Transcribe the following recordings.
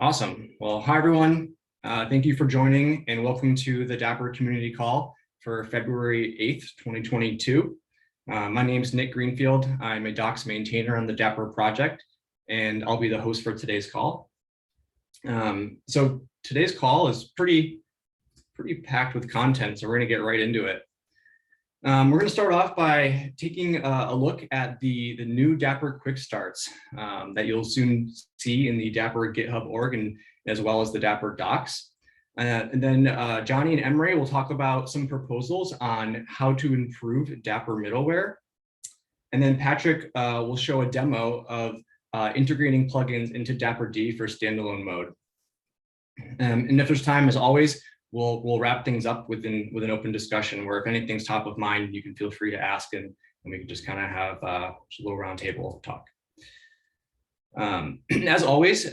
Awesome. Well, hi, everyone. Thank you for joining and welcome to the Dapr Community Call for February 8th, 2022. My name is Nick Greenfield. I'm a docs maintainer on the Dapr project, and I'll be the host for today's call. So today's call is pretty packed with content, so we're going to get right into it. We're going to start off by taking a look at the new Dapr Quickstarts that you'll soon see in the Dapr GitHub org and as well as the Dapr docs. And then Johnny and Emre will talk about some proposals on how to improve Dapr middleware. And then Patrick will show a demo of integrating plugins into daprd for standalone mode. And if there's time, as always, we'll wrap things up with an open discussion where if anything's top of mind, you can feel free to ask and we can just kind of have a little round table talk. As always,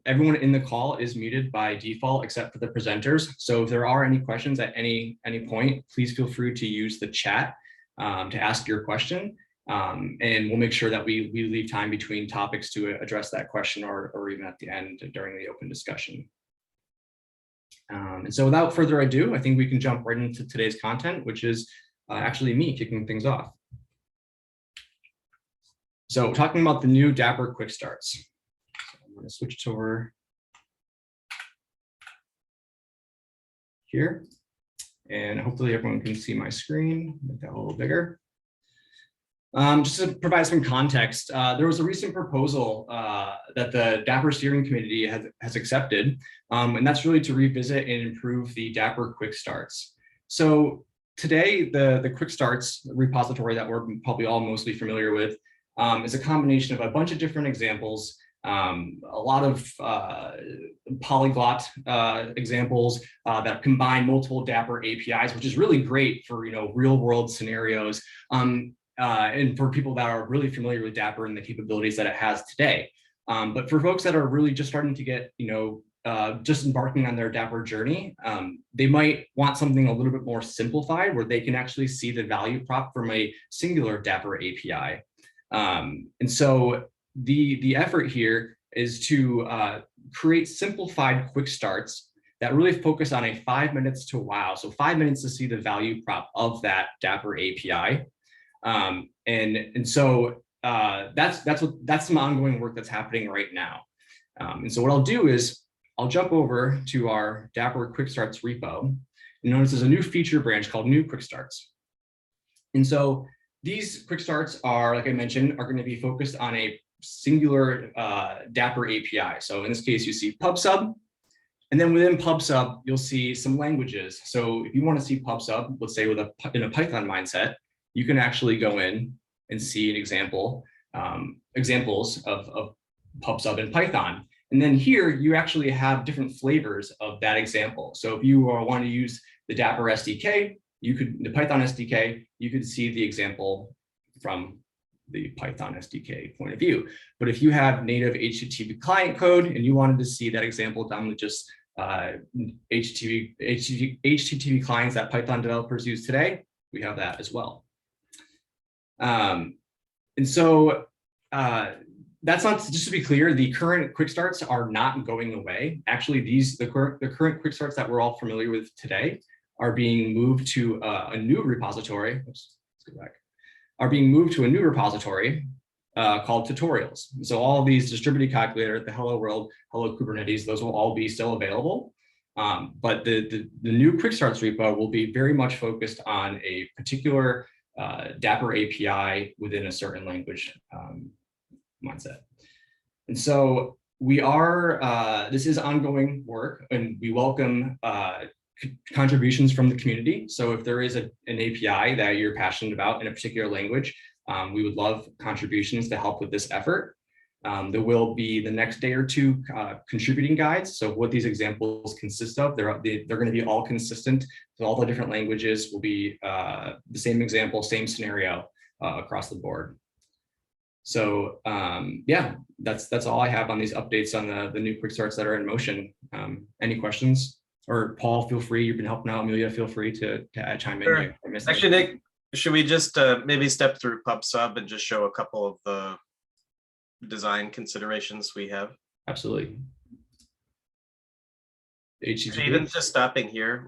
everyone in the call is muted by default except for the presenters. So if there are any questions at any point, please feel free to use the chat to ask your question. And we'll make sure that we leave time between topics to address that question or even at the end during the open discussion. And so without further ado, I think we can jump right into today's content, which is actually me kicking things off. So talking about the new Dapr Quickstarts. So I'm going to switch it over here. And hopefully everyone can see my screen. Make that a little bigger. Just to provide some context, there was a recent proposal that the Dapr steering committee has accepted, and that's really to revisit and improve the Dapr Quickstarts. So today, the Quickstarts repository that we're probably all mostly familiar with is a combination of a bunch of different examples, a lot of polyglot examples that combine multiple Dapr APIs, which is really great for real world scenarios. And for people that are really familiar with Dapr and the capabilities that it has today. But for folks that are really just starting to get, just embarking on their Dapr journey, they might want something a little bit more simplified where they can actually see the value prop from a singular Dapr API. And so the effort here is to create simplified quick starts that really focus on a 5 minutes to wow. So 5 minutes to see the value prop of that Dapr API. And so that's some ongoing work that's happening right now. And so what I'll do is I'll jump over to our Dapr Quickstarts repo and notice there's a new feature branch called new Quickstarts. And so these Quickstarts are, like I mentioned, are going to be focused on a singular Dapr API. So in this case, you see PubSub, and then within PubSub, you'll see some languages. So if you want to see PubSub, let's say in a Python mindset, you can actually go in and see an examples of PubSub in Python. And then here, you actually have different flavors of that example. So if you want to use the Dapr SDK, the Python SDK, you could see the example from the Python SDK point of view. But if you have native HTTP client code and you wanted to see that example done with just HTTP clients that Python developers use today, we have that as well. And so that's not, just to be clear, the current Quickstarts are not going away. Actually, the current Quickstarts that we're all familiar with today are being moved to a new repository. Oops, let's go back. Are being moved to a new repository called tutorials. So all of these distributed calculator, the Hello World, Hello Kubernetes, those will all be still available. But the new Quickstarts repo will be very much focused on a particular Dapr API within a certain language mindset. And so we are, this is ongoing work and we welcome contributions from the community. So if there is an API that you're passionate about in a particular language, we would love contributions to help with this effort. There will be the next day or two contributing guides. So what these examples consist of, they're going to be all consistent. So all the different languages will be the same example, same scenario across the board. So yeah, that's all I have on these updates on the new Quickstarts that are in motion. Any questions? Or Paul, feel free. You've been helping out. Amelia, feel free to chime in. Sure. Actually, Nick, should we just maybe step through PubSub and just show a couple of the design considerations we have? Absolutely. Even just stopping here,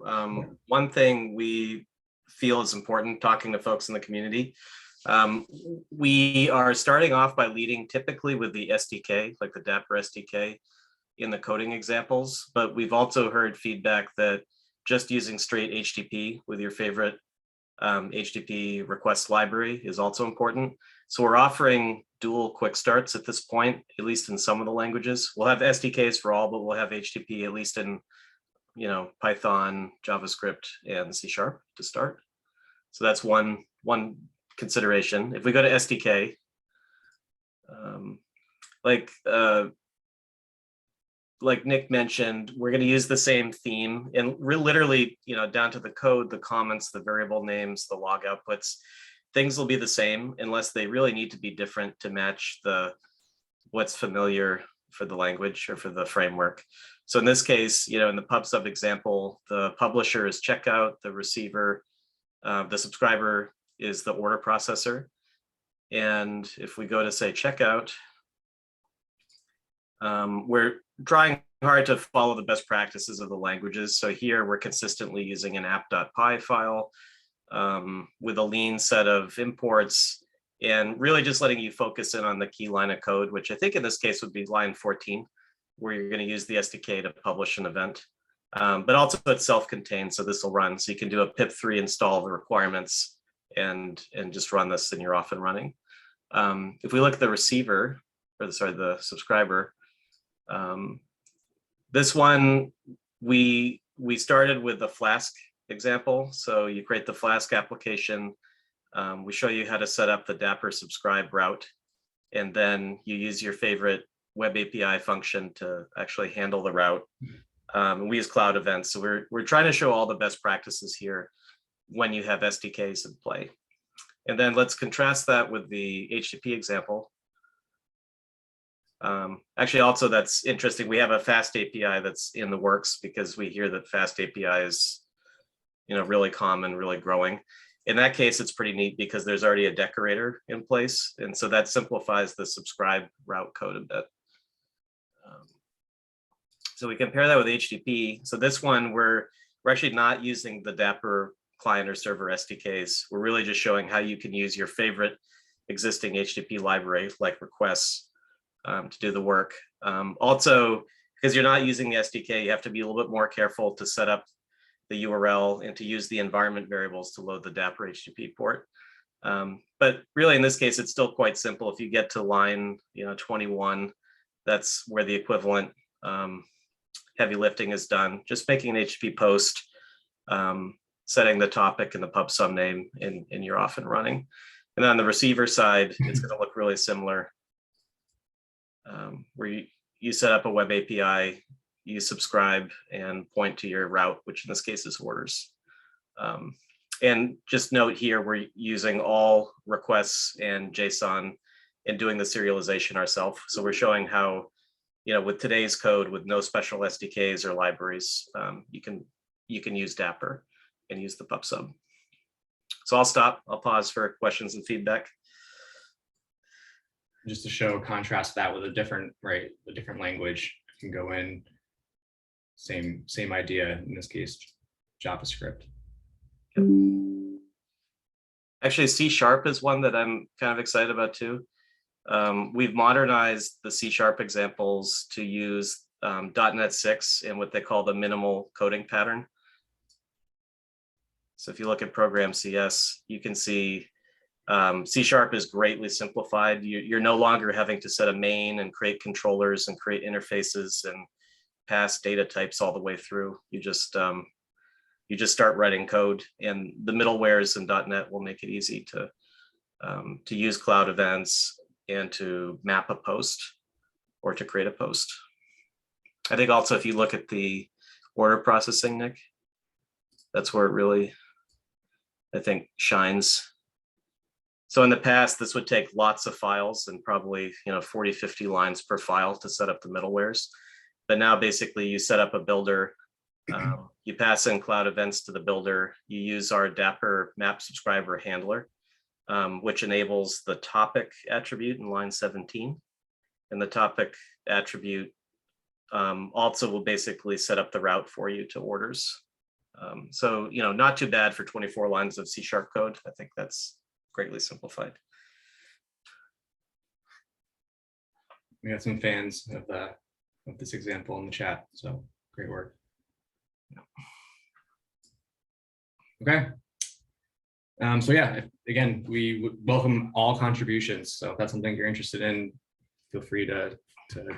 one thing we feel is important talking to folks in the community. We are starting off by leading typically with the SDK, like the Dapr SDK in the coding examples, but we've also heard feedback that just using straight HTTP with your favorite HTTP request library is also important. So we're offering dual quick starts at this point, at least in some of the languages. We'll have SDKs for all, but we'll have HTTP at least in, Python, JavaScript, and C# to start. So that's one consideration. If we go to SDK, like Nick mentioned, we're going to use the same theme, and literally, down to the code, the comments, the variable names, the log outputs, things will be the same unless they really need to be different to match what's familiar for the language or for the framework. So in this case, in the PubSub example, the publisher is checkout, the receiver, the subscriber is the order processor. And if we go to say checkout, we're trying hard to follow the best practices of the languages. So here we're consistently using an app.py file with a lean set of imports, and really just letting you focus in on the key line of code, which I think in this case would be line 14, where you're going to use the SDK to publish an event. But also it's self-contained, so this will run. So you can do a pip3 install the requirements and just run this, and you're off and running. If we look at the receiver, or the subscriber, this one, we started with the Flask example. So you create the Flask application. We show you how to set up the Dapr subscribe route, and then you use your favorite web API function to actually handle the route. We use cloud events. So we're trying to show all the best practices here when you have SDKs in play. And then let's contrast that with the HTTP example. Actually, also that's interesting. We have a fast API that's in the works because we hear that fast API is, really common, really growing. In that case, it's pretty neat because there's already a decorator in place. And so that simplifies the subscribe route code a bit. So we compare that with HTTP. So this one, we're actually not using the Dapr client or server SDKs. We're really just showing how you can use your favorite existing HTTP library like requests to do the work. Also, because you're not using the SDK, you have to be a little bit more careful to set up the URL and to use the environment variables to load the Dapr HTTP port. But really in this case, it's still quite simple. If you get to line 21, that's where the equivalent heavy lifting is done. Just making an HTTP post, setting the topic and the PubSub name, and you're off and running. And then on the receiver side, it's going to look really similar, where you set up a web API, you subscribe and point to your route, which in this case is orders. And just note here, we're using all requests and JSON and doing the serialization ourselves. So we're showing how, with today's code, with no special SDKs or libraries, you can use Dapr and use the PubSub. So I'll stop. I'll pause for questions and feedback. Just to contrast that with a different language, you can go in, same idea, in this case, JavaScript. Actually, C# is one that I'm kind of excited about too. We've modernized the C# examples to use .NET 6 and what they call the minimal coding pattern. So if you look at program CS, you can see C# is greatly simplified. You're no longer having to set a main and create controllers and create interfaces and pass data types all the way through. You just start writing code, and the middlewares in .NET will make it easy to use cloud events and to map a post or to create a post. I think also if you look at the order processing, Nick, that's where it really, I think, shines. So in the past, this would take lots of files and probably 40, 50 lines per file to set up the middlewares. But now basically you set up a builder, you pass in cloud events to the builder, you use our Dapr map subscriber handler, which enables the topic attribute in line 17. And the topic attribute also will basically set up the route for you to orders. So, not too bad for 24 lines of C# code. I think that's greatly simplified. We have some fans of this example in the chat, so great work. Okay. So yeah, again, we would welcome all contributions. So if that's something you're interested in, feel free to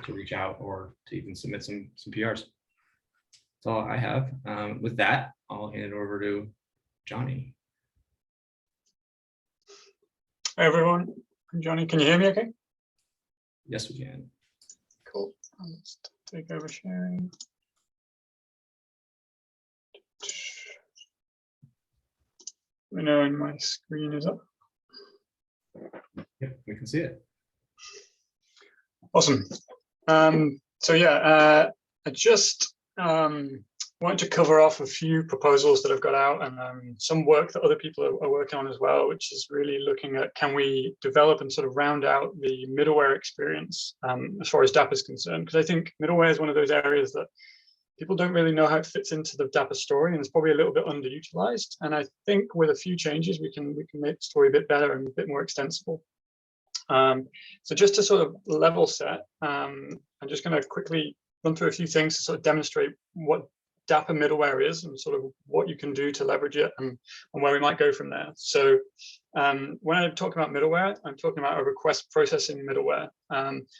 reach out or to even submit some PRs. That's all I have. With that, I'll hand it over to Johnny. Hi everyone, I'm Johnny. Can you hear me okay? Yes, we can. Cool. I'll just take over sharing. Let me know when my screen is up. Yep, we can see it. Awesome. So yeah, I just wanted to cover off a few proposals that I've got out and some work that other people are working on as well, which is really looking at can we develop and sort of round out the middleware experience as far as Dapr is concerned, because I think middleware is one of those areas that people don't really know how it fits into the Dapr story, and it's probably a little bit underutilized. And I think with a few changes, we can make the story a bit better and a bit more extensible. So just to sort of level set, I'm just going to quickly run through a few things to sort of demonstrate what Dapr middleware is and sort of what you can do to leverage it and where we might go from there. So when I talk about middleware, I'm talking about a request processing middleware.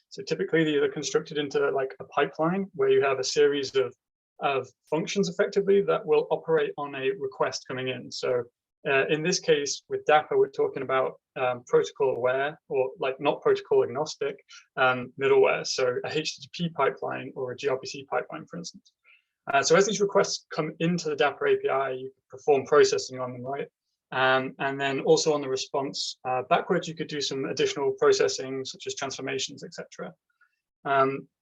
So typically these are constructed into like a pipeline where you have a series of functions effectively that will operate on a request coming in. So in this case with Dapr, we're talking about protocol aware or like not protocol agnostic middleware. So a HTTP pipeline or a gRPC pipeline, for instance. So as these requests come into the Dapr API, you can perform processing on them, right? And then also on the response backwards, you could do some additional processing such as transformations, etc.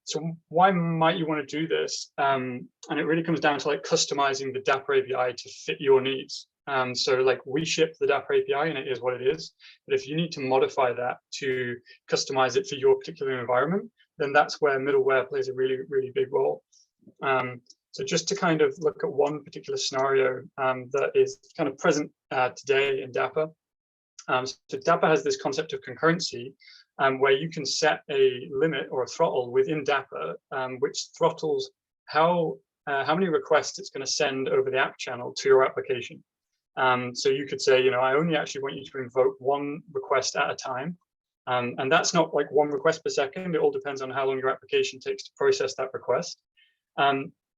So why might you want to do this? And it really comes down to like customizing the Dapr API to fit your needs. So like we ship the Dapr API and it is what it is. But if you need to modify that to customize it for your particular environment, then that's where middleware plays a really, really big role. So just to kind of look at one particular scenario that is kind of present today in Dapr. So Dapr has this concept of concurrency where you can set a limit or a throttle within Dapr, which throttles how many requests it's going to send over the app channel to your application. So you could say, I only actually want you to invoke one request at a time. And that's not like one request per second. It all depends on how long your application takes to process that request.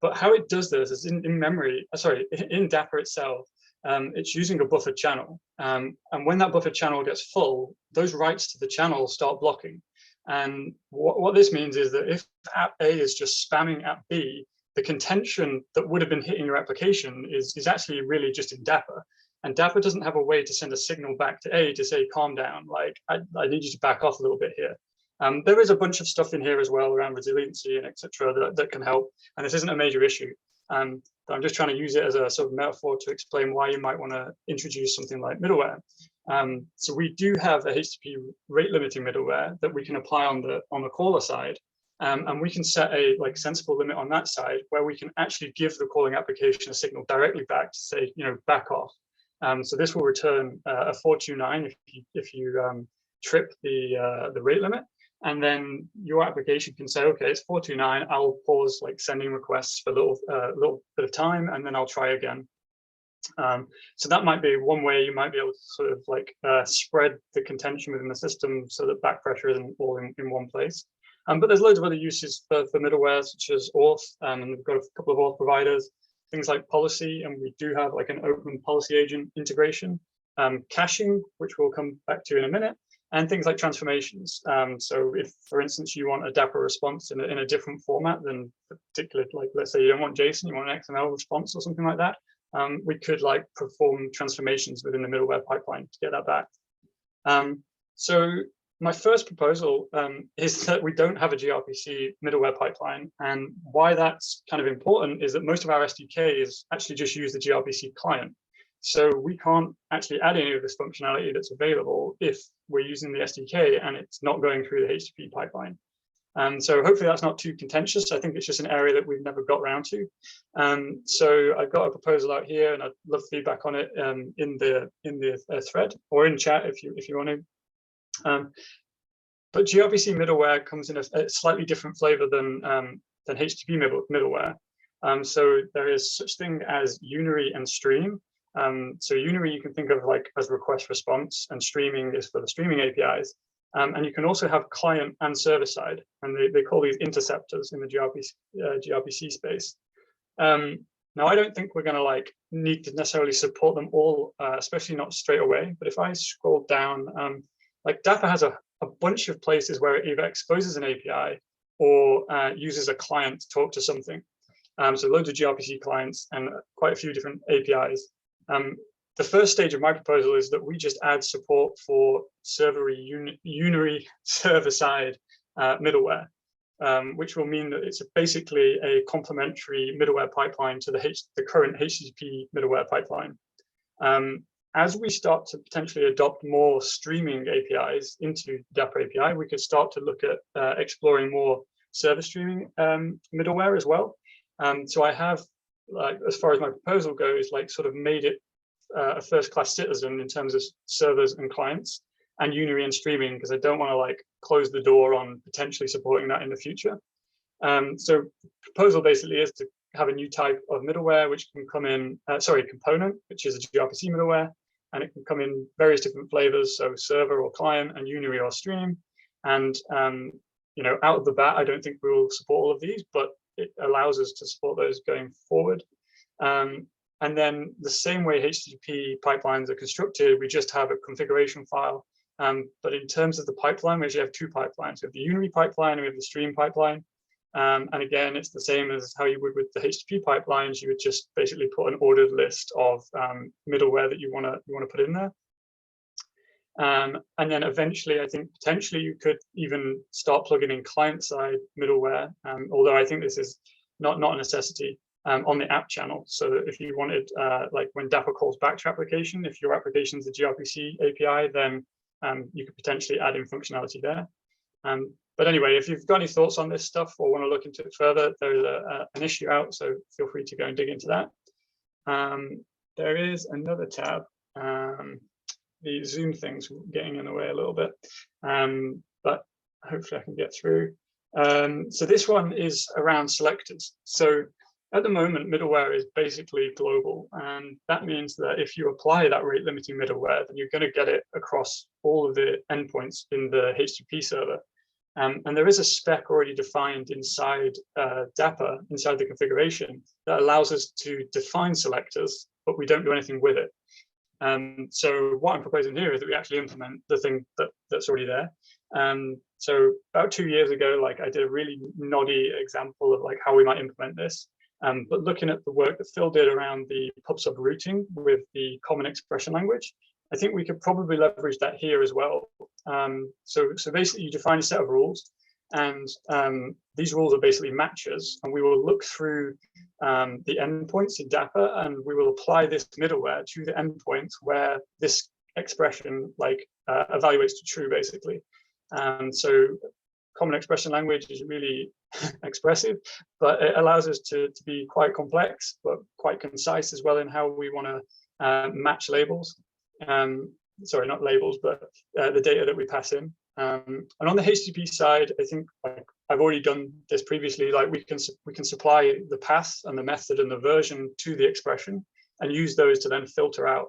But how it does this is in Dapr itself, it's using a buffered channel. And when that buffered channel gets full, those writes to the channel start blocking. And what this means is that if app A is just spamming app B, the contention that would have been hitting your application is actually really just in Dapr. And Dapr doesn't have a way to send a signal back to A to say, calm down, like I need you to back off a little bit here. There is a bunch of stuff in here as well around resiliency and etc. that can help. And this isn't a major issue. But I'm just trying to use it as a sort of metaphor to explain why you might want to introduce something like middleware. So we do have a HTTP rate limiting middleware that we can apply on the caller side. And we can set a sensible limit on that side where we can actually give the calling application a signal directly back to say, back off. So this will return a 429 if you trip the rate limit. And then your application can say, okay, it's 429. I'll pause sending requests for a little bit of time, and then I'll try again. So that might be one way you might be able to sort of spread the contention within the system so that back pressure isn't all in one place. But there's loads of other uses for middleware, such as auth, and we've got a couple of auth providers, things like policy, and we do have an open policy agent integration, caching, which we'll come back to in a minute, and things like transformations. So if, for instance, you want a Dapr response in a different format than particularly, let's say you don't want JSON, you want an XML response or something like that, we could perform transformations within the middleware pipeline to get that back. So my first proposal is that we don't have a gRPC middleware pipeline, and why that's kind of important is that most of our SDKs actually just use the gRPC client. So we can't actually add any of this functionality that's available if we're using the SDK and it's not going through the HTTP pipeline. So hopefully that's not too contentious. I think it's just an area that we've never got around to. So I've got a proposal out here, and I'd love feedback on it in the thread or in chat if you want to. But gRPC middleware comes in a slightly different flavor than HTTP middleware. So there is such thing as Unary and Stream. So Unary you can think of like as request response, and streaming is for the streaming APIs. And you can also have client and server side, and they call these interceptors in the gRPC space. Now, I don't think we're going to like need to necessarily support them all, especially not straight away. But if I scroll down, like Dapr has a bunch of places where it either exposes an API or uses a client to talk to something. So loads of gRPC clients and quite a few different APIs. The first stage of my proposal is that we just add support for Unary server-side middleware, which will mean that it's basically a complementary middleware pipeline to the current HTTP middleware pipeline. As we start to potentially adopt more streaming APIs into Dapr API, we could start to look at exploring more server streaming middleware as well. So I have, like, as far as my proposal goes, like sort of made it a first-class citizen in terms of servers and clients and Unary and streaming, because I don't want to like close the door on potentially supporting that in the future. So proposal basically is to have a new type of middleware which can come in, component, which is a gRPC middleware, and it can come in various different flavors, so server or client and Unary or stream. And you know, out of the bat, I don't think we will support all of these, but it allows us to support those going forward. And then the same way HTTP pipelines are constructed, we just have a configuration file. But in terms of the pipeline, we actually have two pipelines. We have the Unary pipeline and we have the stream pipeline. And again, it's the same as how you would with the HTTP pipelines. You would just basically put an ordered list of middleware that you want to put in there. And then eventually, I think potentially you could even start plugging in client-side middleware, although I think this is not a necessity. On the app channel, so that if you wanted, like when Dapr calls back to application, if your application is a gRPC API, then you could potentially add in functionality there. But anyway, if you've got any thoughts on this stuff or want to look into it further, there's an issue out, so feel free to go and dig into that. There is another tab. The Zoom thing's getting in the way a little bit, but hopefully I can get through. So this one is around selectors. So at the moment, middleware is basically global, and that means that if you apply that rate limiting middleware, then you're going to get it across all of the endpoints in the HTTP server. And there is a spec already defined inside Dapr, inside the configuration, that allows us to define selectors, but we don't do anything with it. So what I'm proposing here is that we actually implement the thing that's already there. So about 2 years ago, like I did a really noddy example of like how we might implement this. But looking at the work that Phil did around the pub/sub routing with the common expression language, I think we could probably leverage that here as well. So basically you define a set of rules, and these rules are basically matches, and we will look through the endpoints in Dapr, and we will apply this middleware to the endpoints where this expression like evaluates to true, basically. So common expression language is really expressive, but it allows us to be quite complex, but quite concise as well in how we want to match labels. Sorry, not labels, but the data that we pass in. And on the HTTP side, I think like I've already done this previously. Like we can supply the path and the method and the version to the expression, and use those to then filter out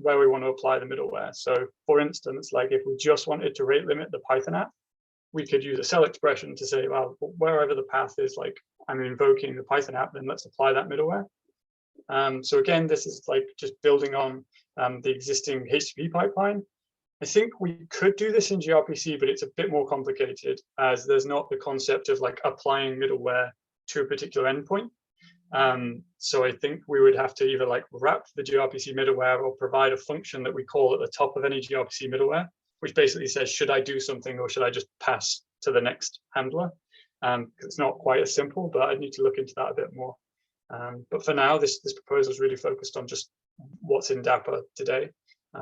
where we want to apply the middleware. So, for instance, like if we just wanted to rate limit the Python app, we could use a cell expression to say, well, wherever the path is, like I'm invoking the Python app, then let's apply that middleware. So again, this is like just building on the existing HTTP pipeline. I think we could do this in gRPC, but it's a bit more complicated as there's not the concept of like applying middleware to a particular endpoint. So I think we would have to either like wrap the gRPC middleware or provide a function that we call at the top of any gRPC middleware, which basically says, should I do something or should I just pass to the next handler? It's not quite as simple, but I need to look into that a bit more. But for now, this proposal is really focused on just what's in Dapr today,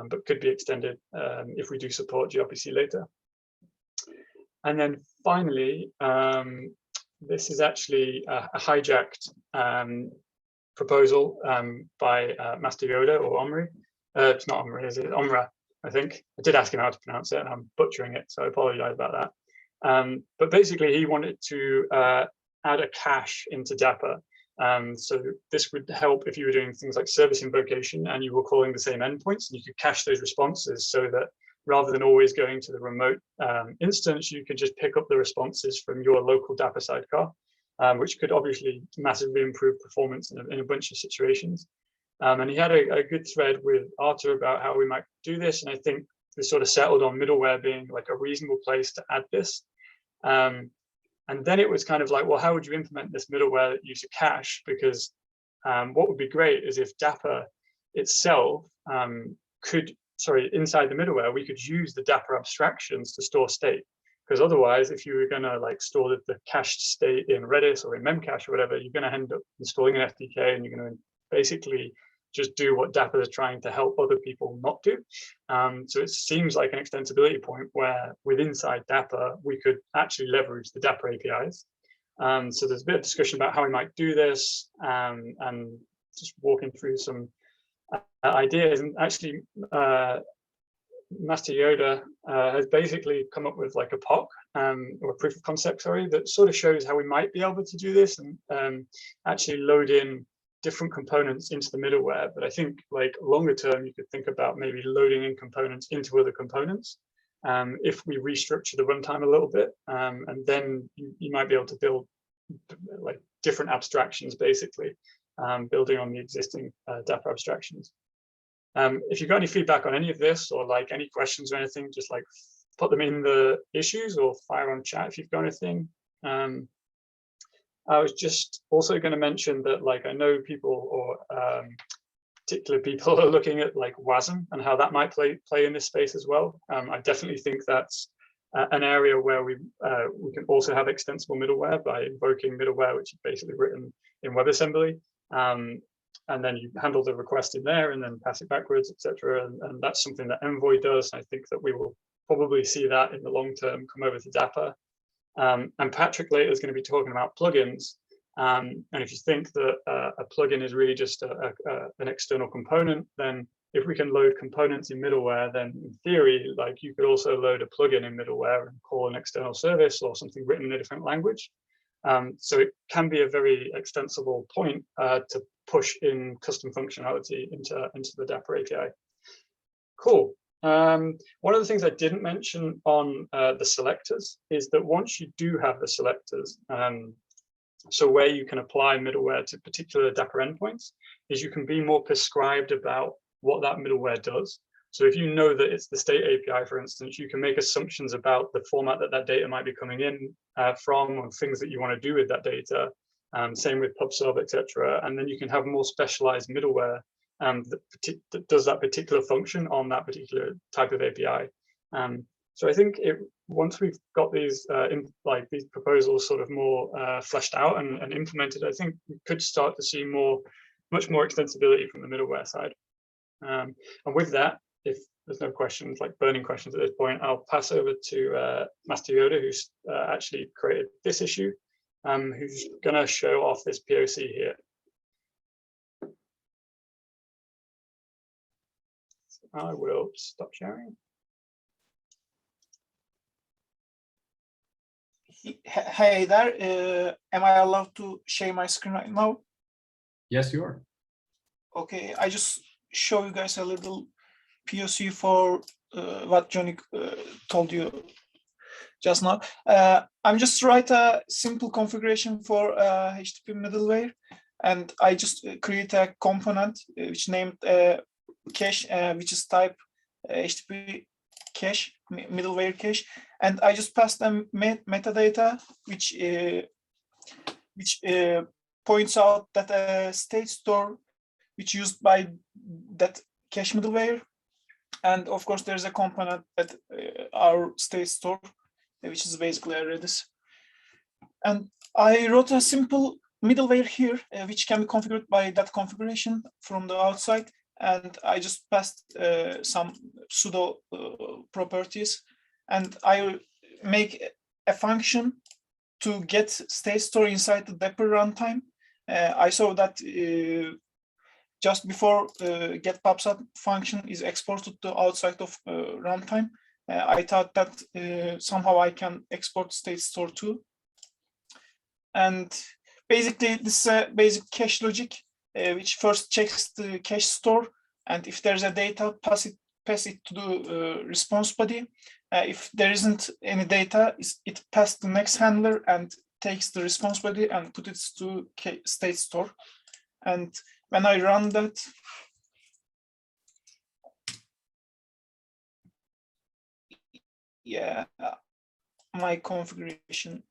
but could be extended if we do support gRPC later. And then finally, this is actually a hijacked proposal by Master Yoda or Omri. It's not Omri, is it? Omra, I think. I did ask him how to pronounce it, and I'm butchering it, so I apologize about that. But basically, he wanted to add a cache into Dapr. So this would help if you were doing things like service invocation and you were calling the same endpoints, and you could cache those responses so that rather than always going to the remote instance, you could just pick up the responses from your local Dapr sidecar, which could obviously massively improve performance in a bunch of situations. And he had a good thread with Arta about how we might do this. And I think we sort of settled on middleware being like a reasonable place to add this. And then it was kind of like, well, how would you implement this middleware that uses a cache? Because what would be great is if Dapr itself inside the middleware, we could use the Dapr abstractions to store state. Because otherwise, if you were going to like store the cached state in Redis or in Memcache or whatever, you're going to end up installing an SDK and you're going to basically just do what Dapr is trying to help other people not do. So it seems like an extensibility point where inside Dapr, we could actually leverage the Dapr APIs. So there's a bit of discussion about how we might do this and just walking through some ideas. And actually, Master Yoda has basically come up with like a POC or a proof of concept, sorry, that sort of shows how we might be able to do this and actually load in different components into the middleware. But I think like longer term, you could think about maybe loading in components into other components if we restructure the runtime a little bit, and then you might be able to build like different abstractions, basically, building on the existing Dapr abstractions. If you've got any feedback on any of this or like any questions or anything, just like put them in the issues or fire on chat if you've got anything. I was just also going to mention that like I know people or particular people are looking at like WASM and how that might play in this space as well. I definitely think that's an area where we can also have extensible middleware by invoking middleware, which is basically written in WebAssembly. And then you handle the request in there and then pass it backwards, etc. And that's something that Envoy does. I think that we will probably see that in the long term come over to Dapr. And Patrick later is going to be talking about plugins. And if you think that a plugin is really just an external component, then if we can load components in middleware, then in theory, like you could also load a plugin in middleware and call an external service or something written in a different language. So it can be a very extensible point to push in custom functionality into the Dapr API. Cool. One of the things I didn't mention on the selectors is that once you do have the selectors, so where you can apply middleware to particular Dapr endpoints, is you can be more prescribed about what that middleware does. So if you know that it's the state API, for instance, you can make assumptions about the format that data might be coming in from, or things that you want to do with that data. Same with PubSub, etc. And then you can have more specialized middleware that does that particular function on that particular type of API. So I think once we've got these these proposals sort of more fleshed out and implemented, I think we could start to see much more extensibility from the middleware side. And with that, if there's no questions, like burning questions at this point, I'll pass over to Master Yoda, who's actually created this issue, who's going to show off this POC here. So I will stop sharing. Hey there, am I allowed to share my screen right now? Yes, you are. Okay, I just show you guys a little POC for what Johnny told you just now. I'm just write a simple configuration for HTTP middleware, and I just create a component which named cache, which is type HTTP cache, middleware cache, and I just pass them metadata which points out that a state store which used by that cache middleware. And of course, there's a component that our state store, which is basically a Redis. And I wrote a simple middleware here, which can be configured by that configuration from the outside. And I just passed some pseudo properties. And I make a function to get state store inside the Dapr runtime. I saw that just before get PubSub function is exported to outside of runtime. I thought that somehow I can export state store too. And basically, this is a basic cache logic, which first checks the cache store, and if there's a data, pass it to the response body. If there isn't any data, it passes the next handler and takes the response body and put it to state store. And when I run that, yeah, my configuration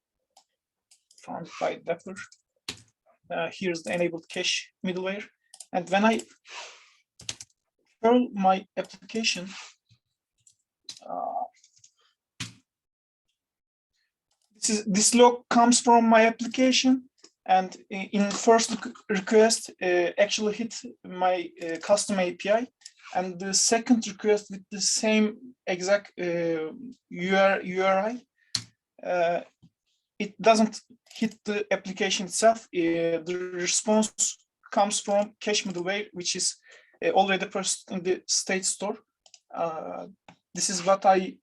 found by Dapr. Here's the enabled cache middleware. And when I curl my application, this log comes from my application, and in first request actually hit my custom API, and the second request with the same exact URI, it doesn't hit the application itself. The response comes from cache middleware, which is already processed in the state store. This is what I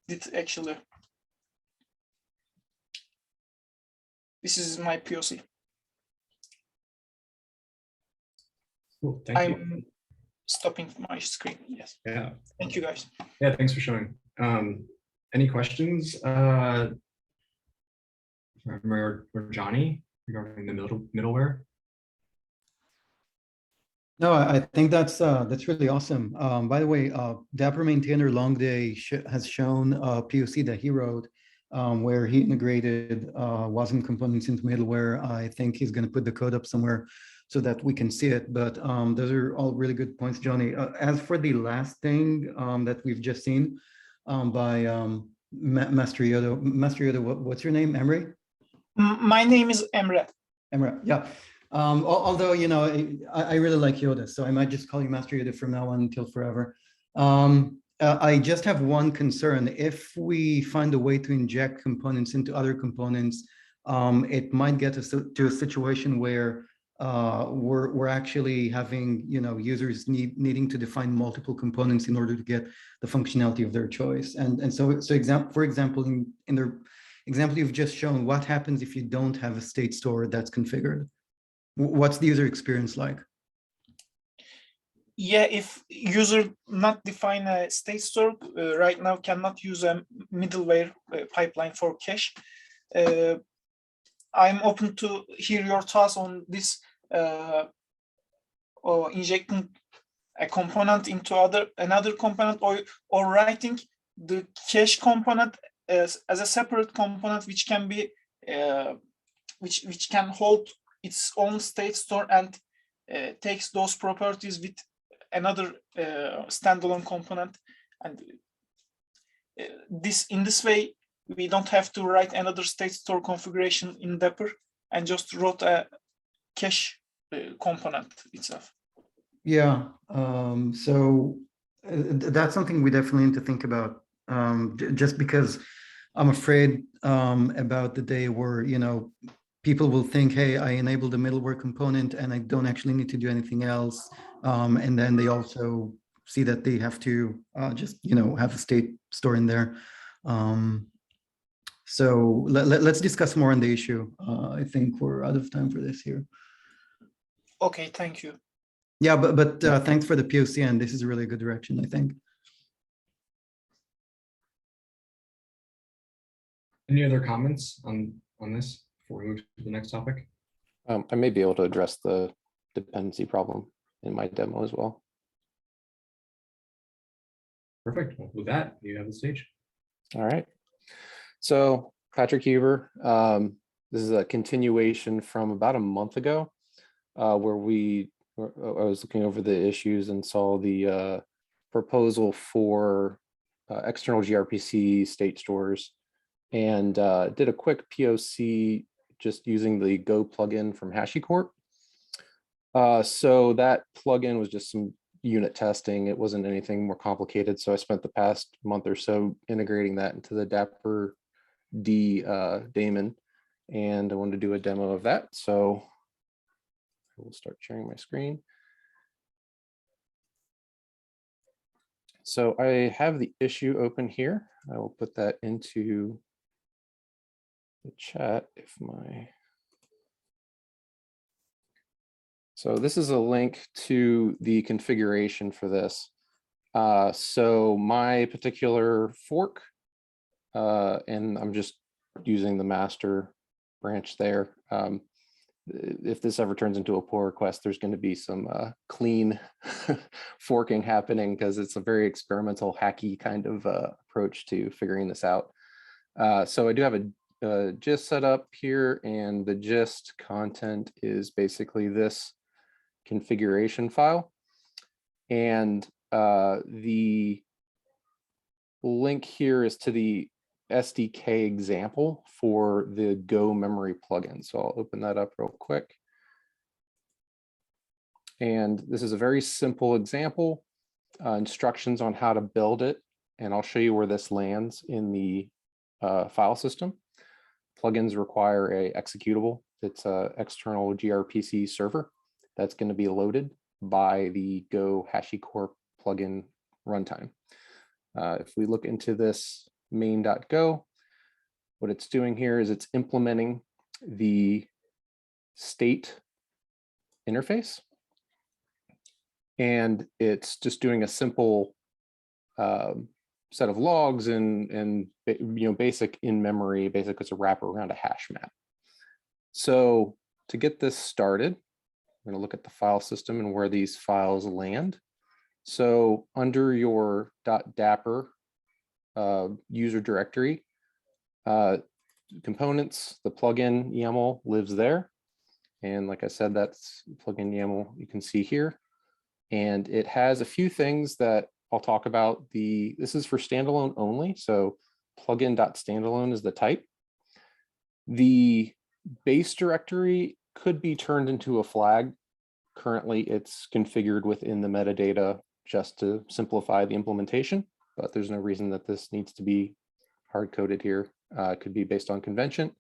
did actually. This is my POC. Cool, thank you. I'm stopping my screen. Yes. Yeah. Thank you, guys. Yeah, thanks for showing. Any questions, or Johnny, regarding the middleware? No, I think that's really awesome. By the way, Dapr maintainer Longday has shown a POC that he wrote, where he integrated WASM components into middleware. I think he's going to put the code up somewhere so that we can see it. But those are all really good points, Johnny. As for the last thing that we've just seen by Master Yoda, what's your name, Emre? My name is Emre. Emre, yeah. Although, you know, I really like Yoda, so I might just call you Master Yoda from now on until forever. I just have one concern. If we find a way to inject components into other components, it might get us to a situation where we're actually having, you know, users needing to define multiple components in order to get the functionality of their choice. And so for example, in the example you've just shown, what happens if you don't have a state store that's configured? What's the user experience like? Yeah, if user not define a state store right now, cannot use a middleware pipeline for cache. I'm open to hear your thoughts on this, or injecting a component into another component, or writing the cache component as a separate component, which can be which can hold its own state store and takes those properties with another standalone component. And in this way, we don't have to write another state store configuration in Dapr, and just wrote a cache component itself. Yeah, so that's something we definitely need to think about, just because I'm afraid about the day where, you know, people will think, hey, I enabled a middleware component and I don't actually need to do anything else. And then they also see that they have to just, you know, have a state store in there. So let's discuss more on the issue. I think we're out of time for this here. Okay, thank you. Yeah, but thanks for the POC, and this is a really good direction, I think. Any other comments on this before we move to the next topic? I may be able to address the dependency problem in my demo as well. Perfect. Well, with that, you have the stage. All right. So Patrick Huber, this is a continuation from about a month ago, where I was looking over the issues and saw the proposal for external gRPC state stores, and did a quick POC just using the Go plugin from HashiCorp. So that plugin was just some unit testing. It wasn't anything more complicated. So I spent the past month or so integrating that into the Dapr daemon, and I wanted to do a demo of that. So I will start sharing my screen. So I have the issue open here. I will put that into the chat if my. So this is a link to the configuration for this. So my particular fork, and I'm just using the master branch there. If this ever turns into a pull request, there's going to be some clean forking happening because it's a very experimental, hacky kind of approach to figuring this out. So I do have a gist set up here, and the gist content is basically this configuration file. And the link here is to the SDK example for the Go memory plugin. So I'll open that up real quick. And this is a very simple example, instructions on how to build it. And I'll show you where this lands in the file system. Plugins require a executable. It's an external gRPC server that's going to be loaded by the Go HashiCorp plugin runtime. If we look into this main.go, what it's doing here is it's implementing the state interface, and it's just doing a simple set of logs and basic in-memory. Basically, it's a wrapper around a hash map. So to get this started, we're going to look at the file system and where these files land. So under your .dapr user directory, components, the plugin YAML lives there. And like I said, that's plugin YAML you can see here. And it has a few things that I'll talk about. This is for standalone only. So plugin.standalone is the type. The base directory could be turned into a flag. Currently, it's configured within the metadata just to simplify the implementation, but there's no reason that this needs to be hard-coded here. It could be based on convention.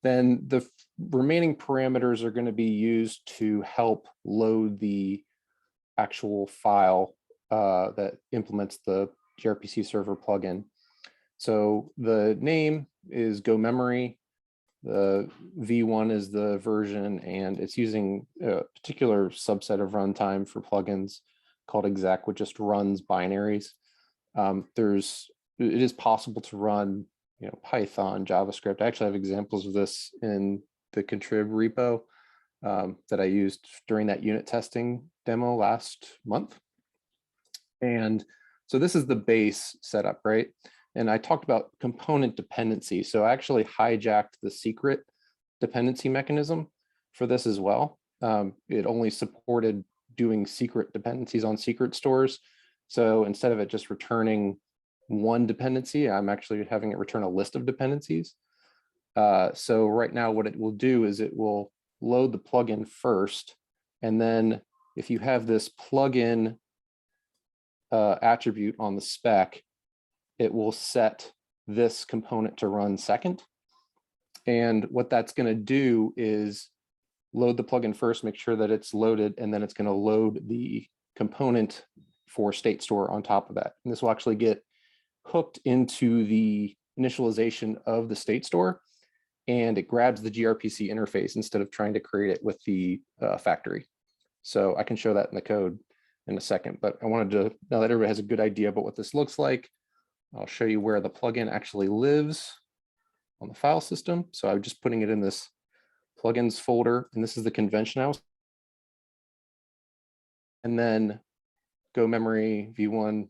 Then the remaining parameters are going to be used to help load the actual file that implements the gRPC server plugin. So the name is Go Memory. The V1 is the version, and it's using a particular subset of runtime for plugins called exec, which just runs binaries. It is possible to run, Python, JavaScript. I actually have examples of this in the contrib repo that I used during that unit testing demo last month. And so this is the base setup, right? And I talked about component dependency. So I actually hijacked the secret dependency mechanism for this as well. It only supported doing secret dependencies on secret stores. So instead of it just returning one dependency, I'm actually having it return a list of dependencies. So right now what it will do is it will load the plugin first. And then if you have this plugin attribute on the spec, it will set this component to run second. And what that's going to do is load the plugin first, make sure that it's loaded, and then it's going to load the component for state store on top of that. And this will actually get hooked into the initialization of the state store, and it grabs the gRPC interface instead of trying to create it with the factory. So I can show that in the code in a second, but I wanted to, now that everybody has a good idea about what this looks like, I'll show you where the plugin actually lives on the file system. So I'm just putting it in this plugins folder, and this is the convention I was. And then Go Memory V1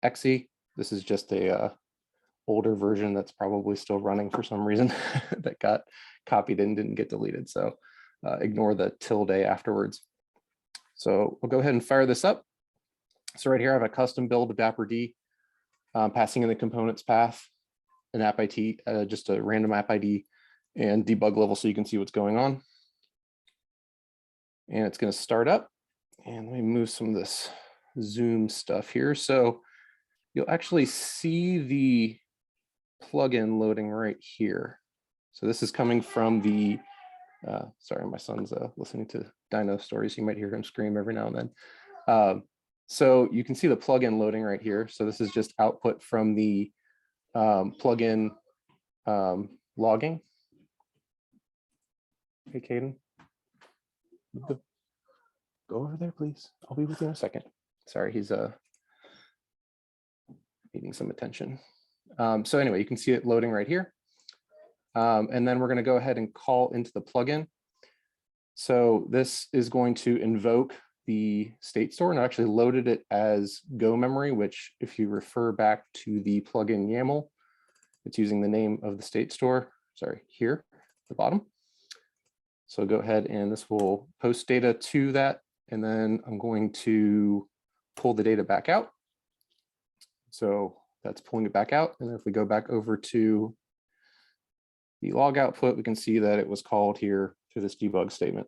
exe. This is just a older version that's probably still running for some reason that got copied and didn't get deleted. So ignore the tilde afterwards. So we'll go ahead and fire this up. So right here, I have a custom build of daprd, passing in the components path, an app ID, just a random app ID, and debug level so you can see what's going on. And it's going to start up. And let me move some of this Zoom stuff here. So you'll actually see the plugin loading right here. So this is coming from the, sorry, my son's listening to dino stories. You might hear him scream every now and then. So you can see the plugin loading right here. So this is just output from the plugin logging. Hey, Caden, go over there, please. I'll be with you in a second. Sorry, he's needing some attention. So anyway, you can see it loading right here. And then we're going to go ahead and call into the plugin. So this is going to invoke the state store, and I actually loaded it as Go memory, which if you refer back to the plugin YAML, it's using the name of the state store, sorry, here at the bottom. So go ahead and this will post data to that. And then I'm going to pull the data back out. So that's pulling it back out. And if we go back over to the log output, we can see that it was called here through this debug statement.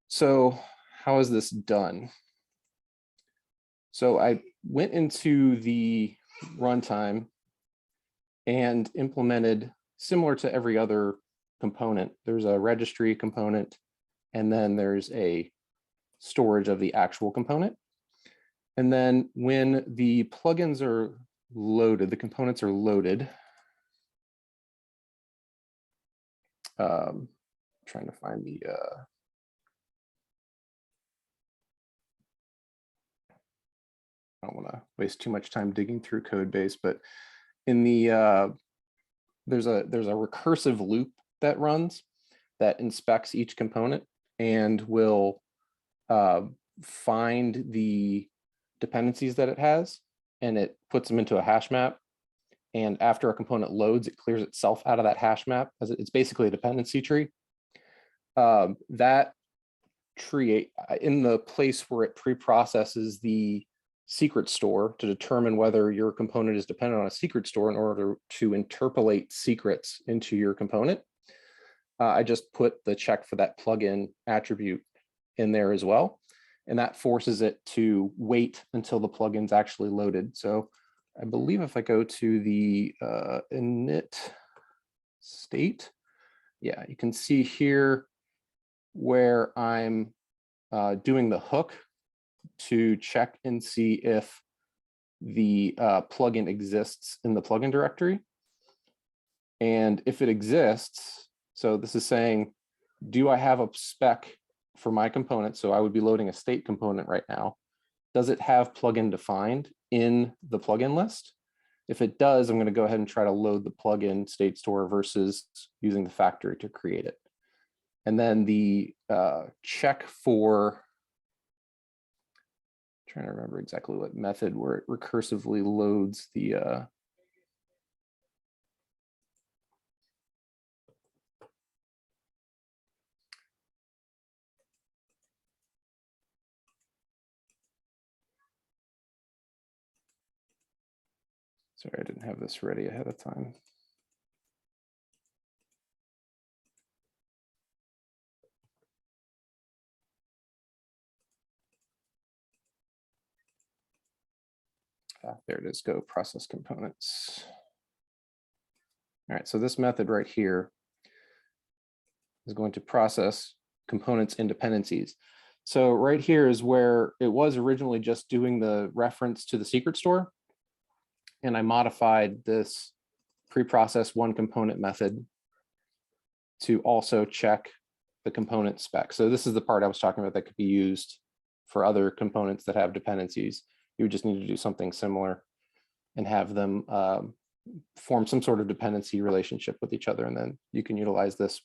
So how is this done? So I went into the runtime and implemented, similar to every other component, there's a registry component, and then there's a storage of the actual component. And then when the plugins are loaded, the components are loaded. Trying to find the I don't want to waste too much time digging through code base, but in the there's a recursive loop that runs that inspects each component and will find the dependencies that it has, and it puts them into a hash map. And after a component loads, it clears itself out of that hash map, as it's basically a dependency tree. That tree, in the place where it pre-processes the secret store to determine whether your component is dependent on a secret store in order to interpolate secrets into your component, I just put the check for that plugin attribute in there as well. And that forces it to wait until the plugin's actually loaded. So I believe if I go to the init state, yeah, you can see here where I'm doing the hook to check and see if the plugin exists in the plugin directory. And if it exists, so this is saying, do I have a spec for my component? So I would be loading a state component right now. Does it have plugin defined in the plugin list? If it does, I'm going to go ahead and try to load the plugin state store versus using the factory to create it. And then the check for, trying to remember exactly what method where it recursively loads the sorry, I didn't have this ready ahead of time. There it is, go process components. All right, so this method right here is going to process components and dependencies. So right here is where it was originally just doing the reference to the secret store. And I modified this preprocess one component method to also check the component spec. So this is the part I was talking about that could be used for other components that have dependencies. You would just need to do something similar and have them form some sort of dependency relationship with each other. And then you can utilize this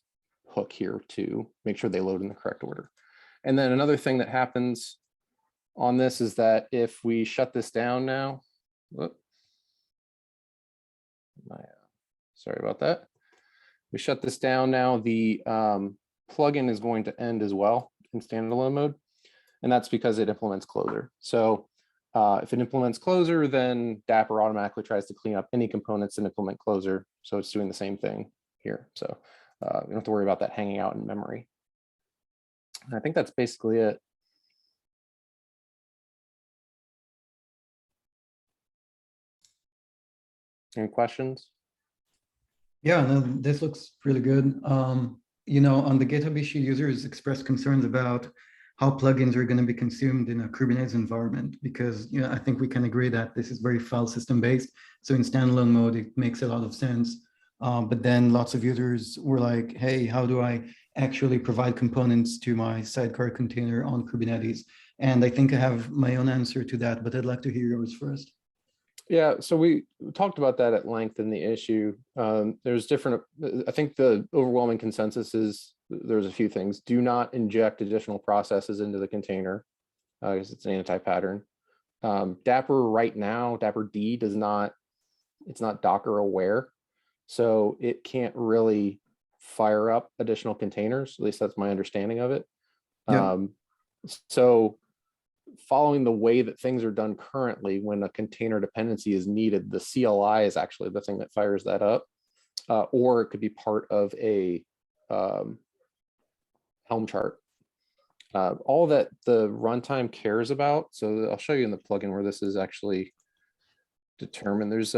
hook here to make sure they load in the correct order. And then another thing that happens on this is that if we shut this down now, sorry about that. We shut this down now, the plugin is going to end as well in standalone mode. And that's because it implements closure. So if it implements closure, then Dapr automatically tries to clean up any components and implement closure. So it's doing the same thing here. So you don't have to worry about that hanging out in memory. And I think that's basically it. Any questions? Yeah, no, this looks really good. You know, on the GitHub issue, users expressed concerns about how plugins are going to be consumed in a Kubernetes environment, because, you know, I think we can agree that this is very file system based. So in standalone mode, it makes a lot of sense. But then lots of users were like, hey, how do I actually provide components to my sidecar container on Kubernetes? And I think I have my own answer to that, but I'd like to hear yours first. Yeah, so we talked about that at length in the issue. There's different, I think the overwhelming consensus is there's a few things. Do not inject additional processes into the container because it's an anti-pattern. Dapr right now, daprd does not, it's not Docker aware. So it can't really fire up additional containers. At least that's my understanding of it. Yeah. So following the way that things are done currently, when a container dependency is needed, the CLI is actually the thing that fires that up, or it could be part of a Helm chart. All that the runtime cares about. So I'll show you in the plugin where this is actually determined. There's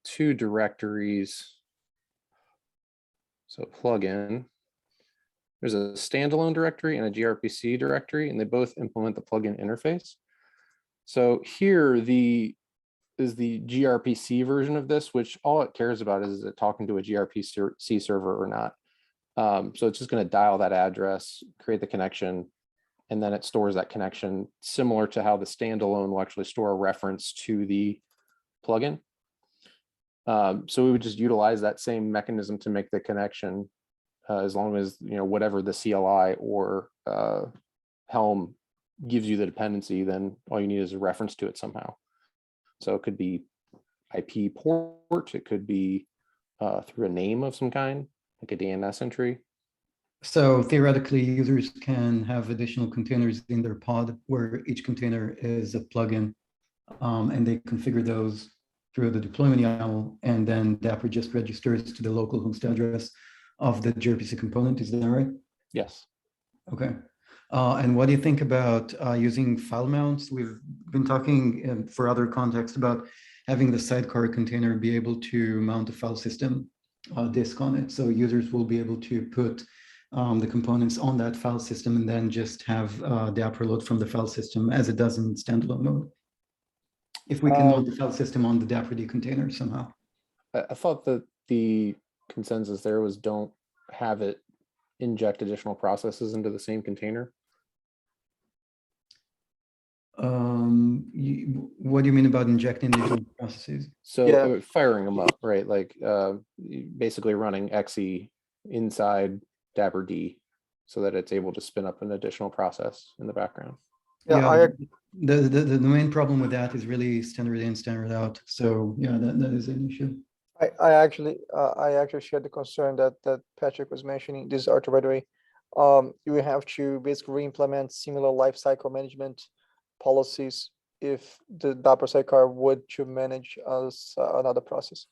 two directories. So plugin. There's a standalone directory and a gRPC directory, and they both implement the plugin interface. So here is the gRPC version of this, which all it cares about is it talking to a gRPC server or not. So it's just going to dial that address, create the connection, and then it stores that connection, similar to how the standalone will actually store a reference to the plugin. So we would just utilize that same mechanism to make the connection. As long as, you know, whatever the CLI or Helm gives you the dependency, then all you need is a reference to it somehow. So it could be IP port, it could be through a name of some kind, like a DNS entry. So theoretically, users can have additional containers in their pod where each container is a plugin, and they configure those through the deployment YAML, and then Dapr just registers to the local host address of the gRPC component. Is that right? Yes. Okay. And what do you think about using file mounts? We've been talking for other contexts about having the sidecar container be able to mount a file system disk on it. So users will be able to put the components on that file system and then just have Dapr load from the file system as it does in standalone mode. If we can mount the file system on the daprd container somehow. I thought that the consensus there was don't have it inject additional processes into the same container. What do you mean about injecting additional processes? So Yeah. firing them up, right? Like basically running exe inside daprd so that it's able to spin up an additional process in the background. Yeah, the main problem with that is really standard in, standard out. So yeah, that is an issue. I actually shared the concern that Patrick was mentioning. This is Arthur, by the way. You have to basically re-implement similar lifecycle management policies if the Dapr sidecar would to manage as another process.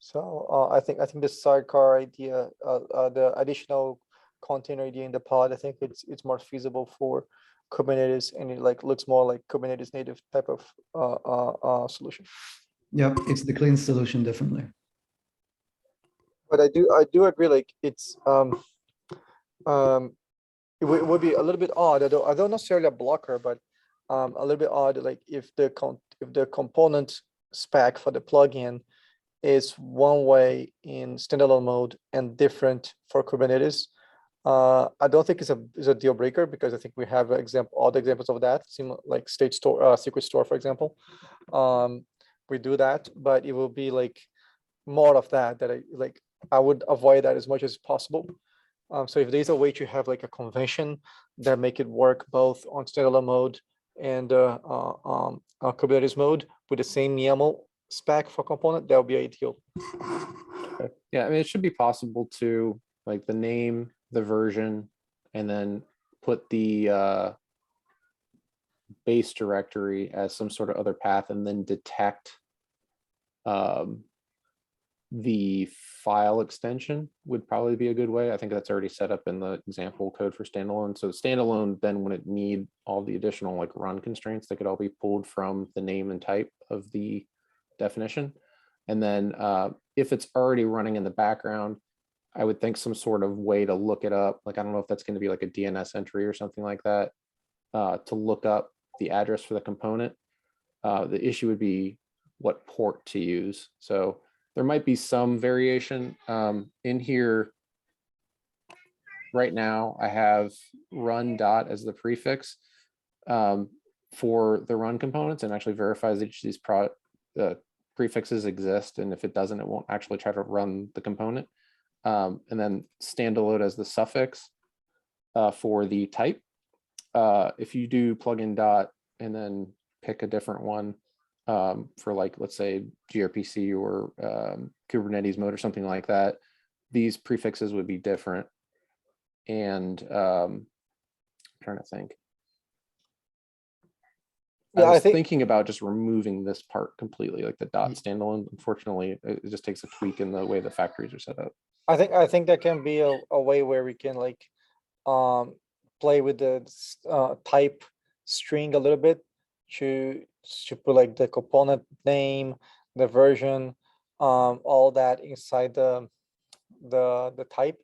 So I think the sidecar idea, the additional container idea in the pod, I think it's more feasible for Kubernetes, and it like looks more like Kubernetes native type of solution. Yep, it's the clean solution, definitely. But I do agree, like it's it would be a little bit odd, although not necessarily a blocker, but a little bit odd, like if the component spec for the plugin is one way in standalone mode and different for Kubernetes. I don't think it's a deal breaker, because I think we have all the examples of that, like state store, secret store, for example. We do that, but it will be like more of that I would avoid that as much as possible. So if there's a way to have like a convention that make it work both on standalone mode and Kubernetes mode with the same YAML spec for component, that would be ideal. Yeah, I mean, it should be possible to like the name, the version, and then put the base directory as some sort of other path, and then detect the file extension would probably be a good way. I think that's already set up in the example code for standalone. So standalone, then when it need all the additional like run constraints, they could all be pulled from the name and type of the definition. And then if it's already running in the background, I would think some sort of way to look it up. Like, I don't know if that's going to be like a DNS entry or something like that, to look up the address for the component. The issue would be what port to use. So there might be some variation in here. Right now, I have run dot as the prefix for the run components, and actually verifies each of these prefixes exist. And if it doesn't, it won't actually try to run the component. And then standalone as the suffix for the type. If you do plugin dot and then pick a different one for, like, let's say gRPC or Kubernetes mode or something like that, these prefixes would be different. And I'm trying to think. Yeah, I was I think thinking about just removing this part completely, like the dot standalone. Unfortunately, it just takes a tweak in the way the factories are set up. I think that can be a way where we can like play with the type string a little bit to put like the component name, the version, all that inside the type.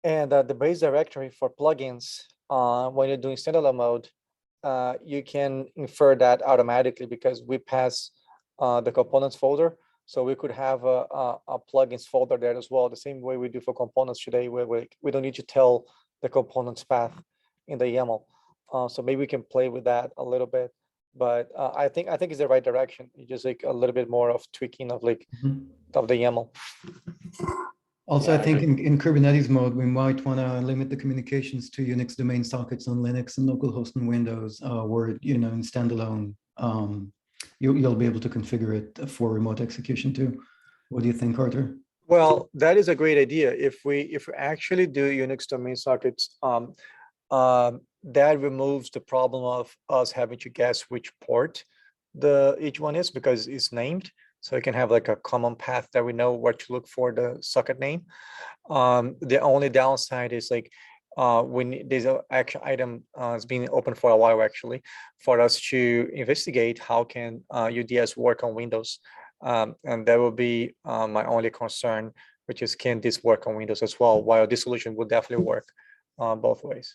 And the base directory for plugins, when you're doing standalone mode, you can infer that automatically because we pass the components folder. So we could have a plugins folder there as well, the same way we do for components today, where we don't need to tell the components path in the YAML. So maybe we can play with that a little bit. But I think it's the right direction. It's just like a little bit more of tweaking of like of the YAML. Also, Yeah, I think in Kubernetes mode, we might want to limit the communications to Unix domain sockets on Linux and localhost on Windows, where, you know, in standalone, you'll be able to configure it for remote execution too. What do you think, Arthur? Well, that is a great idea. If we actually do Unix domain sockets, that removes the problem of us having to guess which port each one is, because it's named. So we can have like a common path that we know where to look for the socket name. The only downside is like when there's an action item has been open for a while actually, for us to investigate how can UDS work on Windows. And that will be my only concern, which is, can this work on Windows as well? While this solution will definitely work both ways.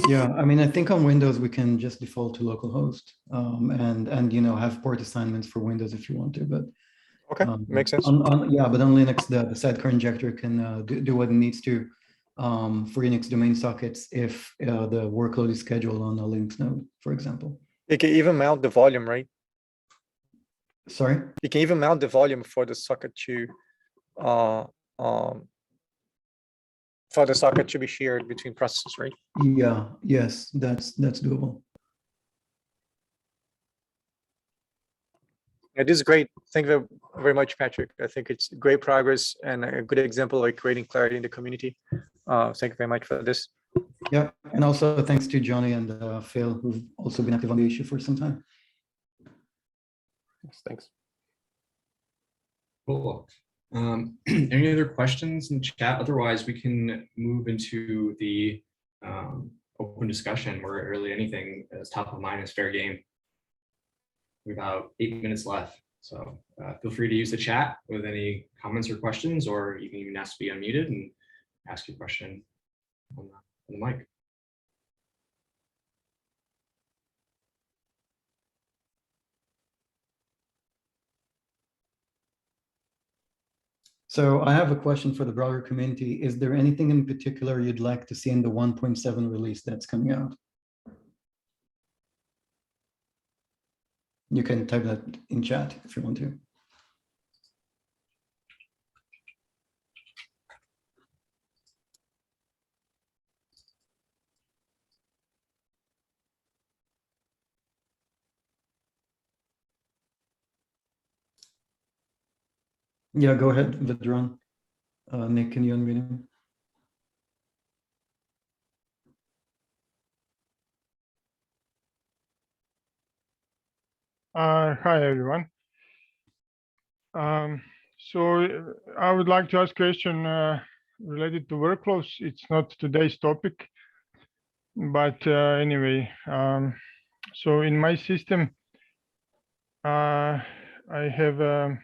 Yeah, I mean, I think on Windows we can just default to localhost, and you know, have port assignments for Windows if you want to. But okay, makes sense. Yeah, but on Linux, the sidecar injector can do what it needs to for Unix domain sockets if the workload is scheduled on a Linux node, for example. You can even mount the volume, right? Sorry? You can even mount the volume for the socket to be shared between processes, right? Yeah, yes, that's doable. Yeah, this is great. Thank you very much, Patrick. I think it's great progress and a good example of creating clarity in the community. Thank you very much for this. Yeah, and also thanks to Johnny and Phil, who've also been active on the issue for some time. Thanks. Cool. Any other questions in the chat? Otherwise, we can move into the open discussion where really anything that's top of mind is fair game. We have about 8 minutes left, so feel free to use the chat with any comments or questions, or you can even ask to be unmuted and ask your question on the mic. So I have a question for the broader community. Is there anything in particular you'd like to see in the 1.7 release that's coming out? You can type that in chat if you want to. Yeah, go ahead, Vedran. Nick, can you unmute him? Hi, everyone. So I would like to ask a question related to workflows. It's not today's topic, but anyway, so in my system, I have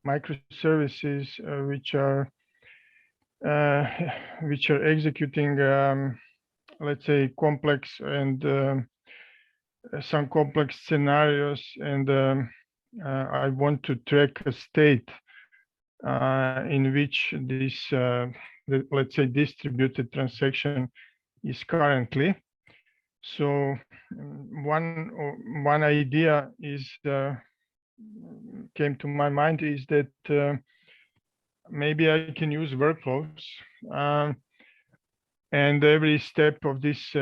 microservices which are executing, let's say, complex and some complex scenarios, and I want to track a state in which this, let's say, distributed transaction is currently. So one idea is came to my mind is that maybe I can use workflows, and every step of this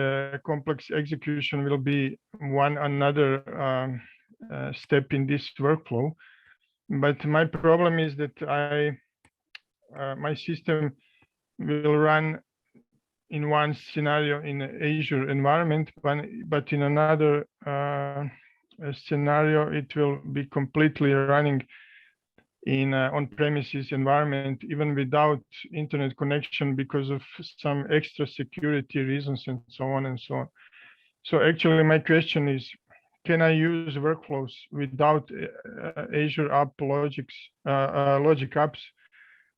complex execution will be one another step in this workflow. But my problem is that my system will run in one scenario in Azure environment, but in another scenario, it will be completely running in on-premises environment, even without internet connection, because of some extra security reasons and so on and so on. So actually, my question is, can I use workflows without Azure App Logic Apps,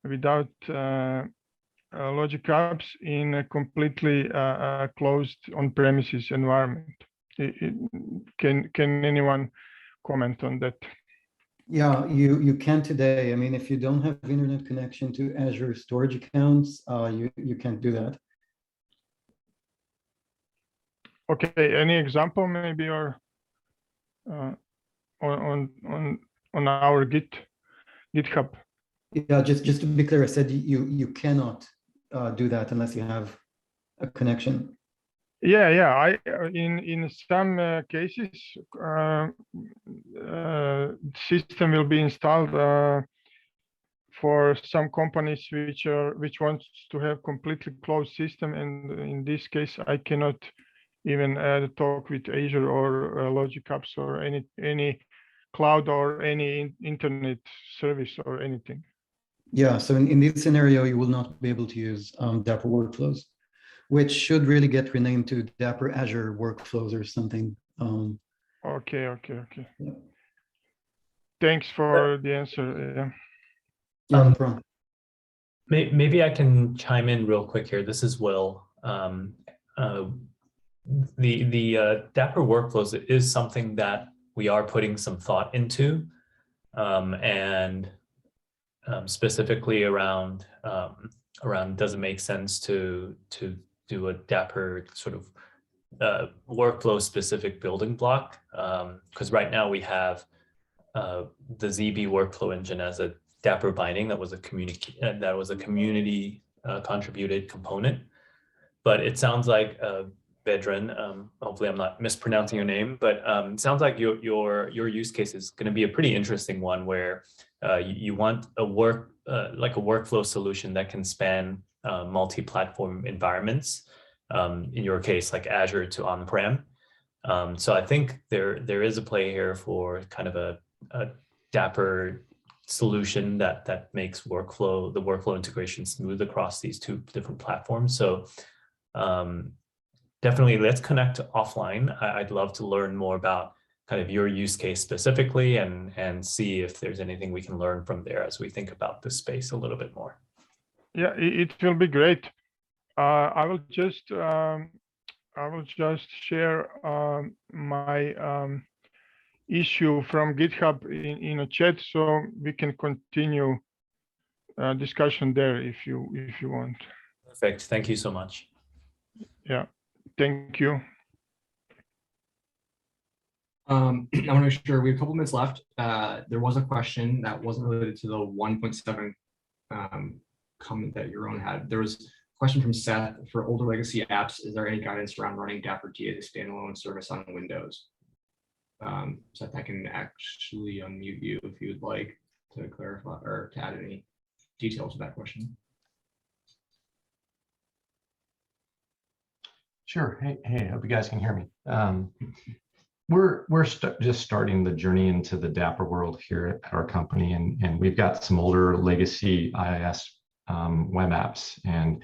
without Logic Apps in a completely closed on-premises environment? Can anyone comment on that? Yeah, you can today. I mean, if you don't have internet connection to Azure storage accounts, you can't do that. Okay, any example maybe, or on our GitHub? Yeah, just to be clear, I said you cannot do that unless you have a connection. Yeah. In some cases, system will be installed for some companies which wants to have completely closed system, and in this case, I cannot even talk with Azure or Logic Apps or any cloud or any internet service or anything. Yeah, so in this scenario, you will not be able to use Dapr Workflows, which should really get renamed to Dapr Azure Workflows or something. Okay. Yeah. Thanks for the answer. Yeah, no problem. Maybe I can chime in real quick here. This is Will. The Dapr Workflows is something that we are putting some thought into, and specifically around does it make sense to do a Dapr sort of workflow specific building block, because right now we have the ZB workflow engine as a Dapr binding that was a community contributed component, but it sounds like Vedran, hopefully I'm not mispronouncing your name, but it sounds like your use case is going to be a pretty interesting one, where you want like a workflow solution that can span multi-platform environments. In your case, like Azure to on-prem. So I think there is a play here for kind of a Dapr solution that makes the workflow integration smooth across these two different platforms. So definitely let's connect offline. I'd love to learn more about kind of your use case specifically, and see if there's anything we can learn from there as we think about this space a little bit more. Yeah, it will be great. I will just share my issue from GitHub in a chat, so we can continue discussion there if you want. Perfect. Thank you so much. Yeah, thank you. I want to make sure we have a couple minutes left. There was a question that wasn't related to the 1.7 comment that Yaron had. There was a question from Seth for older legacy apps. Is there any guidance around running daprd as a standalone service on Windows? Seth, I can actually unmute you if you would like to clarify or to add any details to that question. Sure. Hey, hope you guys can hear me. We're just starting the journey into the Dapr world here at our company, and we've got some older legacy IIS web apps, and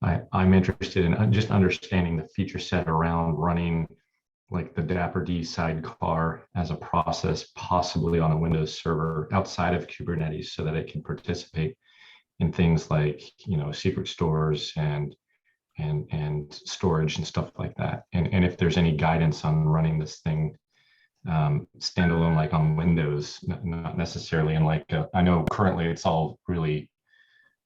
I'm interested in just understanding the feature set around running like the daprd sidecar as a process, possibly on a Windows server outside of Kubernetes, so that it can participate in things like, secret stores and storage and stuff like that. And if there's any guidance on running this thing standalone, like on Windows, not necessarily in like, I know currently it's all really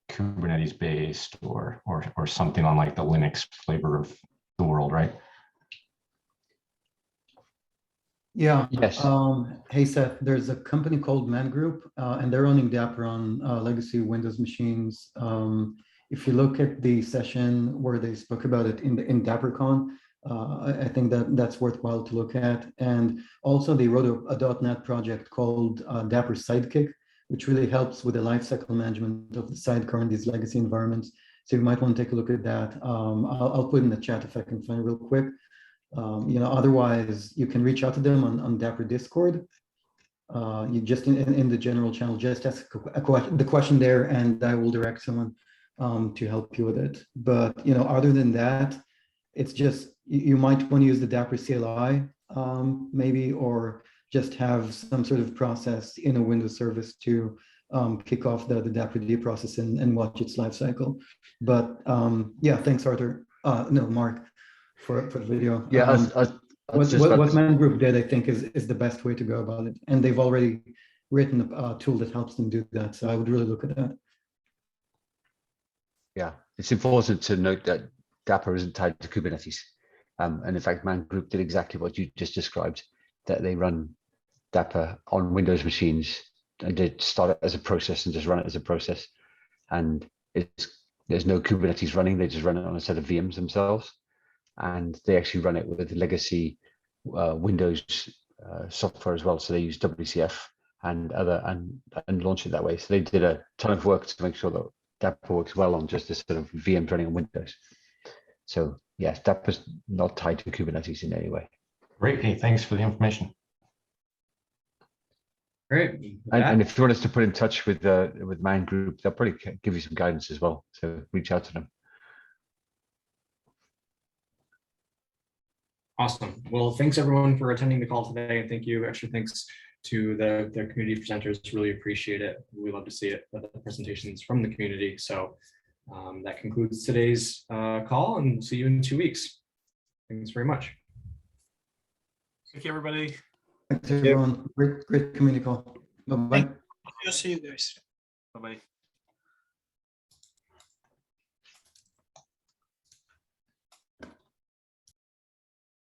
Kubernetes based or something on like the Linux flavor of the world, right? Yeah. Yes. Hey, Seth, there's a company called Man Group, and they're running Dapr on legacy Windows machines. If you look at the session where they spoke about it in DaprCon, I think that's worthwhile to look at. And also they wrote a .NET project called Dapr Sidekick, which really helps with the lifecycle management of the sidecar in these legacy environments. So you might want to take a look at that. I'll put in the chat if I can find it real quick. Otherwise you can reach out to them on Dapr Discord. You just in the general channel, just ask the question there, and I will direct someone to help you with it. But other than that, it's just you might want to use the Dapr CLI maybe, or just have some sort of process in a Windows service to kick off the daprd process and watch its life cycle. But yeah, thanks, Arthur. No, Mark, for the video. Yeah, What Man Group did, I think, is the best way to go about it. And they've already written a tool that helps them do that. So I would really look at that. yeah, it's important to note that Dapr isn't tied to Kubernetes. And in fact, Man Group did exactly what you just described, that they run Dapr on Windows machines and they start it as a process and just run it as a process. And there's no Kubernetes running, they just run it on a set of VMs themselves. And they actually run it with legacy Windows software as well. So they use WCF and launch it that way. So they did a ton of work to make sure that Dapr works well on just this sort of VM running on Windows. So yes, Dapr's not tied to Kubernetes in any way. Great. Hey, thanks for the information. Great. And if you want us to put in touch with Man Group, they'll probably give you some guidance as well. So reach out to them. Awesome. Well, thanks everyone for attending the call today. And thank you. Extra thanks to the community presenters. Really appreciate it. We love to see it, the presentations from the community. So that concludes today's call, and we'll see you in 2 weeks. Thanks very much. Thank you, everybody. Thanks, everyone. Great community call. Bye-bye. See you guys. Bye-bye.